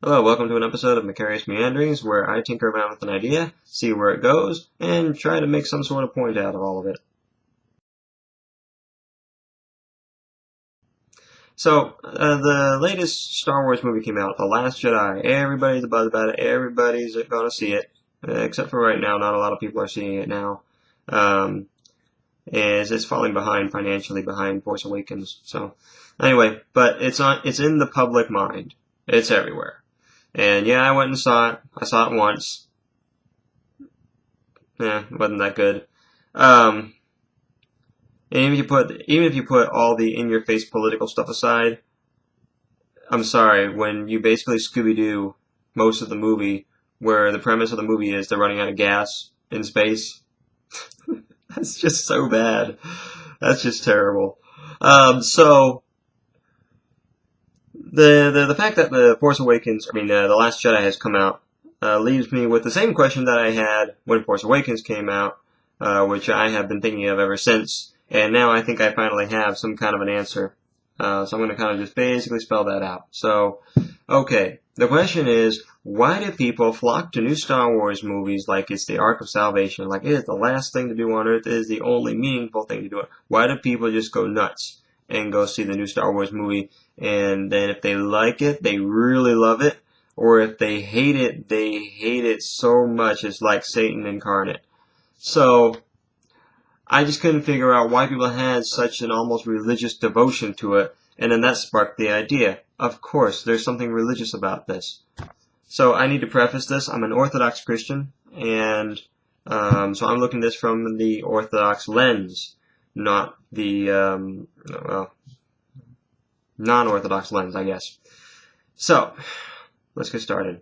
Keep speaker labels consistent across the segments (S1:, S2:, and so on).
S1: Hello, welcome to an episode of Macarious Meanderings, where I tinker around with an idea, see where it goes, and try to make some sort of point out of all of it. So, the latest Star Wars movie came out, The Last Jedi. Everybody's buzz about it, everybody's gonna see it, except for right now, not a lot of people are seeing it now. Um, it's falling behind financially behind Force Awakens. So, anyway, but it's in the public mind. It's everywhere. And yeah, I went and saw it. I saw it once. Yeah, it wasn't that good. Um, and even if you put all the in-your-face political stuff aside, I'm sorry, when you basically Scooby-Doo most of the movie, where the premise of the movie is they're running out of gas in space, that's just so bad. That's just terrible. So the fact that the Force Awakens, The Last Jedi has come out, leaves me with the same question that I had when Force Awakens came out, which I have been thinking of ever since, and now I think I finally have some kind of an answer. So I'm going to kind of just basically spell that out. So, okay, the question is, why do people flock to new Star Wars movies like it's the Ark of Salvation, like it is the last thing to do on Earth, it is the only meaningful thing to do? Why do people just go nuts and go see the new Star Wars movie, and then if they like it, they really love it, or if they hate it so much it's like Satan incarnate? So, I just couldn't figure out why people had such an almost religious devotion to it, and then that sparked the idea. Of course, there's something religious about this. So I need to preface this. I'm an Orthodox Christian, and so I'm looking at this from the Orthodox lens, not the, well, non-Orthodox lens, I guess. So, let's get started.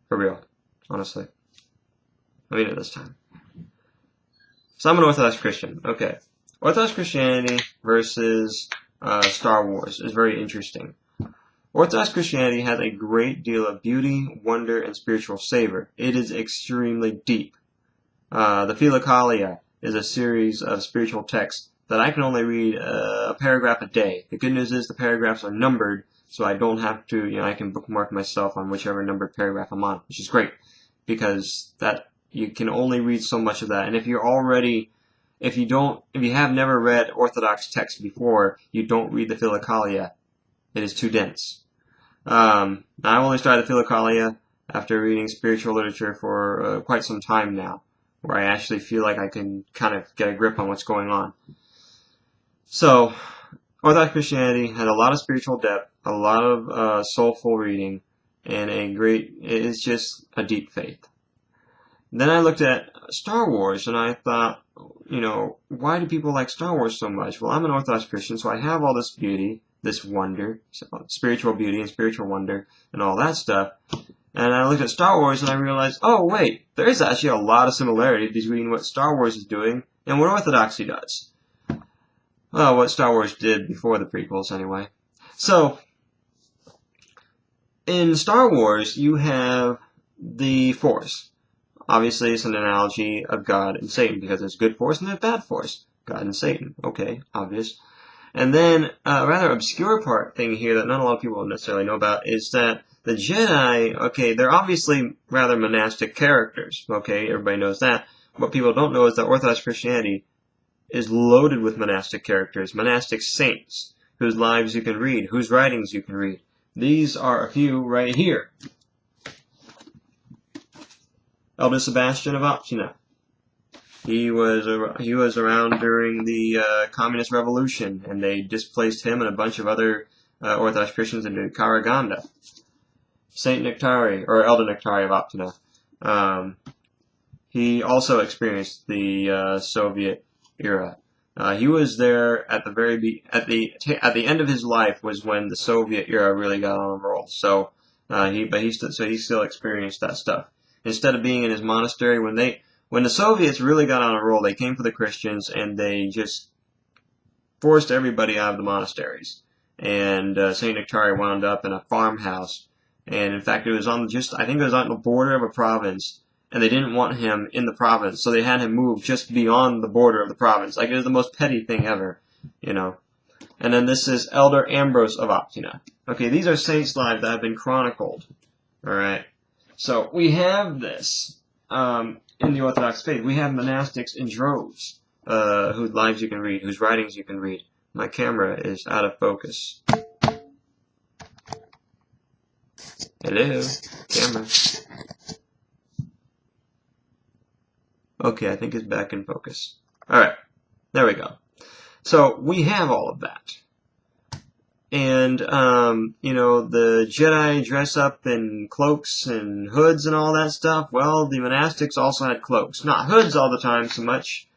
S1: For real, honestly. I mean it this time. So I'm an Orthodox Christian. Okay. Orthodox Christianity versus Star Wars is very interesting. Orthodox Christianity has a great deal of beauty, wonder, and spiritual savor. It is extremely deep. The Philokalia is a series of spiritual texts that I can only read a paragraph a day. The good news is the paragraphs are numbered, so I don't have to, I can bookmark myself on whichever numbered paragraph I'm on, which is great, because that you can only read so much of that. And if you have never read Orthodox text before, you don't read the Philokalia. It is too dense. I've only started the Philokalia after reading spiritual literature for quite some time now, where I actually feel like I can kind of get a grip on what's going on. So, Orthodox Christianity had a lot of spiritual depth, a lot of soulful reading, and it's just a deep faith. Then I looked at Star Wars, and I thought, why do people like Star Wars so much? Well, I'm an Orthodox Christian, so I have all this beauty, this wonder, spiritual beauty and spiritual wonder, and all that stuff. And I looked at Star Wars, and I realized, oh, wait, there is actually a lot of similarity between what Star Wars is doing and what Orthodoxy does. Well, what Star Wars did before the prequels, anyway. So, in Star Wars, you have the Force. Obviously, it's an analogy of God and Satan, because there's good force and there's bad force. God and Satan. Okay, obvious. And then, a rather obscure thing here that not a lot of people necessarily know about is that the Jedi, okay, they're obviously rather monastic characters. Okay, everybody knows that. What people don't know is that Orthodox Christianity is loaded with monastic characters, monastic saints, whose lives you can read, whose writings you can read. These are a few right here. Elder Sebastian of Optina. He was around during the Communist Revolution, and they displaced him and a bunch of other Orthodox Christians into Karaganda. Saint Nectari, or Elder Nectari of Optina. He also experienced the Soviet era. He was there at the end of his life was when the Soviet era really got on a roll. So he still experienced that stuff. Instead of being in his monastery, when the Soviets really got on a roll, they came for the Christians and they just forced everybody out of the monasteries. And Saint Nectari wound up in a farmhouse. And in fact, it was on the border of a province, and they didn't want him in the province, so they had him move just beyond the border of the province. Like, it was the most petty thing ever, And then this is Elder Ambrose of Optina. Okay, these are saints' lives that have been chronicled. Alright, so we have this in the Orthodox faith. We have monastics in droves, whose lives you can read, whose writings you can read. My camera is out of focus. Hello, camera. Okay, I think it's back in focus. Alright, there we go. So, we have all of that. And, you know, the Jedi dress up in cloaks and hoods and all that stuff. Well, the monastics also had cloaks. Not hoods all the time so much,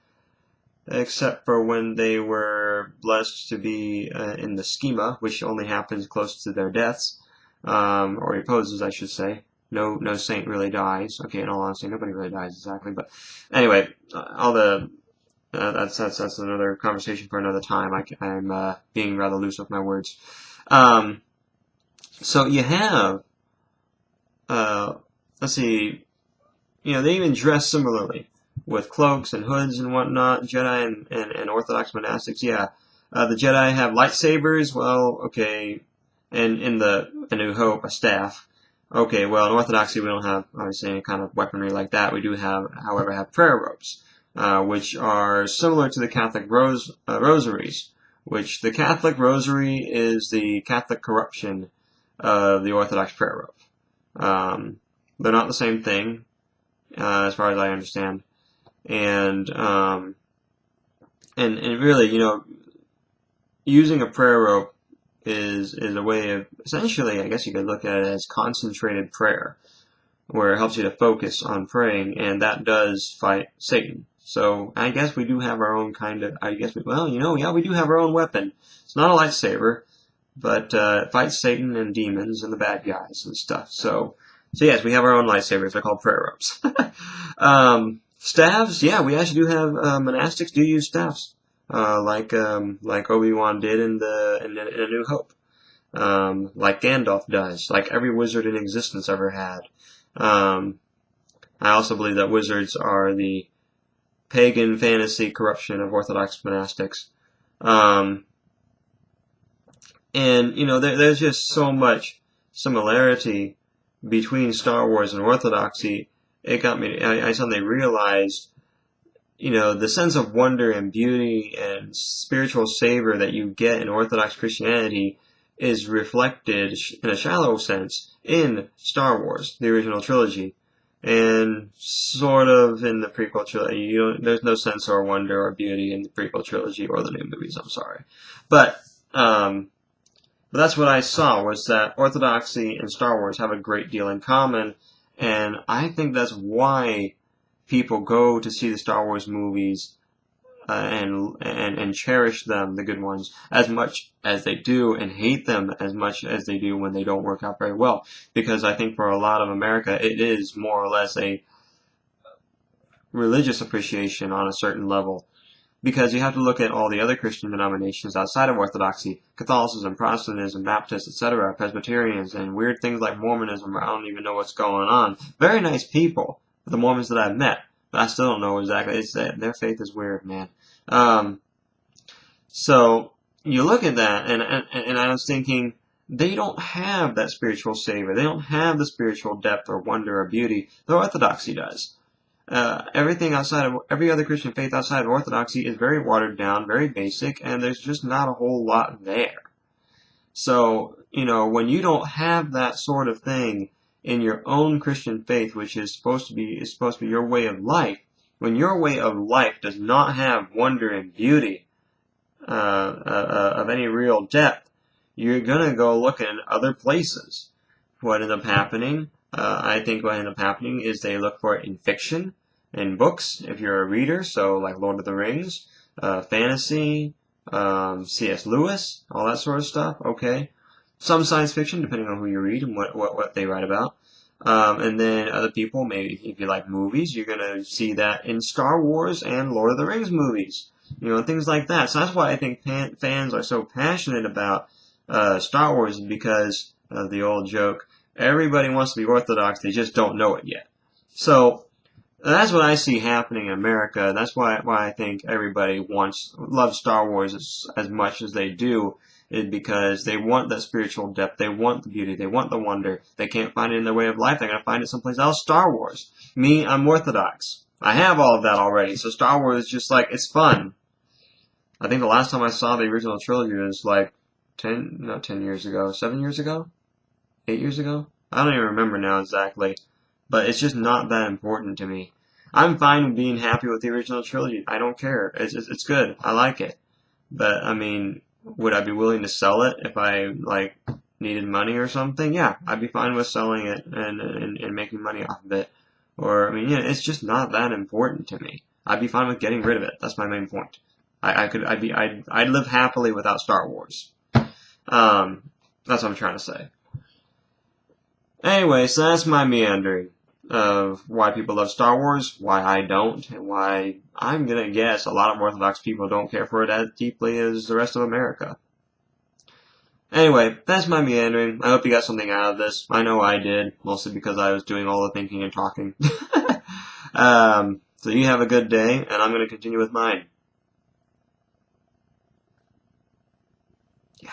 S1: except for when they were blessed to be in the schema, which only happens close to their deaths, or reposes, I should say. No saint really dies. Okay, in all honesty, nobody really dies exactly. But anyway, all the that's another conversation for another time. I'm being rather loose with my words. So you have, let's see, you know, they even dress similarly with cloaks and hoods and whatnot. Jedi and Orthodox monastics, yeah. The Jedi have lightsabers. Well, okay, and in the New Hope, a staff. Okay, well, in Orthodoxy we don't have obviously any kind of weaponry like that. We do have, however, have prayer robes. Which are similar to the Catholic rosaries, which the Catholic rosary is the Catholic corruption of the Orthodox prayer robe. They're not the same thing, as far as I understand. And really, you know, using a prayer robe is a way of, essentially, I guess you could look at it as concentrated prayer, where it helps you to focus on praying, and that does fight Satan. So, I guess we do have our own kind of, well, you know, yeah, we do have our own weapon. It's not a lightsaber, but it fights Satan and demons and the bad guys and stuff. So yes, we have our own lightsabers. They're called prayer robes. Staves, yeah, we actually do have, monastics do use staves, like Obi-Wan did in A New Hope. Like Gandalf does, like every wizard in existence ever had. I also believe that wizards are the pagan fantasy corruption of Orthodox monastics. And, you know, there's just so much similarity between Star Wars and Orthodoxy. It got me, I suddenly realized, you know, the sense of wonder and beauty and spiritual savor that you get in Orthodox Christianity is reflected in a shallow sense in Star Wars, the original trilogy. And sort of in the prequel trilogy, there's no sense or wonder or beauty in the prequel trilogy or the new movies, I'm sorry. But that's what I saw, was that Orthodoxy and Star Wars have a great deal in common, and I think that's why people go to see the Star Wars movies and cherish them, the good ones, as much as they do, and hate them as much as they do when they don't work out very well. Because I think for a lot of America, it is more or less a religious appreciation on a certain level. Because you have to look at all the other Christian denominations outside of Orthodoxy, Catholicism, Protestantism, Baptists, etc., Presbyterians, and weird things like Mormonism, where I don't even know what's going on. Very nice people, the Mormons that I've met, but I still don't know exactly. Their faith is weird, man. So you look at that, and I was thinking, they don't have that spiritual savor. They don't have the spiritual depth or wonder or beauty that Orthodoxy does. Everything outside of every other Christian faith outside of Orthodoxy is very watered down, very basic, and there's just not a whole lot there. So, you know, when you don't have that sort of thing in your own Christian faith, which is supposed to be your way of life, when your way of life does not have wonder and beauty of any real depth, you're gonna go looking at other places. What ends up happening, I think what ends up happening is they look for it in fiction, in books, if you're a reader, so like Lord of the Rings, fantasy, C.S. Lewis, all that sort of stuff, okay. Some science fiction, depending on who you read and what they write about. And then other people, maybe if you like movies, you're gonna see that in Star Wars and Lord of the Rings movies. You know, things like that. So that's why I think fans are so passionate about Star Wars, because of the old joke, everybody wants to be Orthodox, they just don't know it yet. So, That's what I see happening in America. That's why I think everybody loves Star Wars as much as they do, is because they want that spiritual depth, they want the beauty, they want the wonder. They can't find it in their way of life, they're gonna find it someplace else. Star Wars. Me, I'm Orthodox. I have all of that already, so Star Wars is just like, it's fun. I think the last time I saw the original trilogy was like 10 years ago, 7 years ago? 8 years ago? I don't even remember now exactly. But it's just not that important to me. I'm fine with being happy with the original trilogy. I don't care. It's good. I like it. But, I mean, would I be willing to sell it if I, like, needed money or something? Yeah, I'd be fine with selling it and making money off of it. Or, I mean, yeah, it's just not that important to me. I'd be fine with getting rid of it. That's my main point. I'd live happily without Star Wars. That's what I'm trying to say. Anyway, so that's my meandering of why people love Star Wars, why I don't, and why I'm gonna guess a lot of Orthodox people don't care for it as deeply as the rest of America. Anyway, that's my meandering. I hope you got something out of this. I know I did, mostly because I was doing all the thinking and talking. So you have a good day, and I'm gonna continue with mine. Yeah.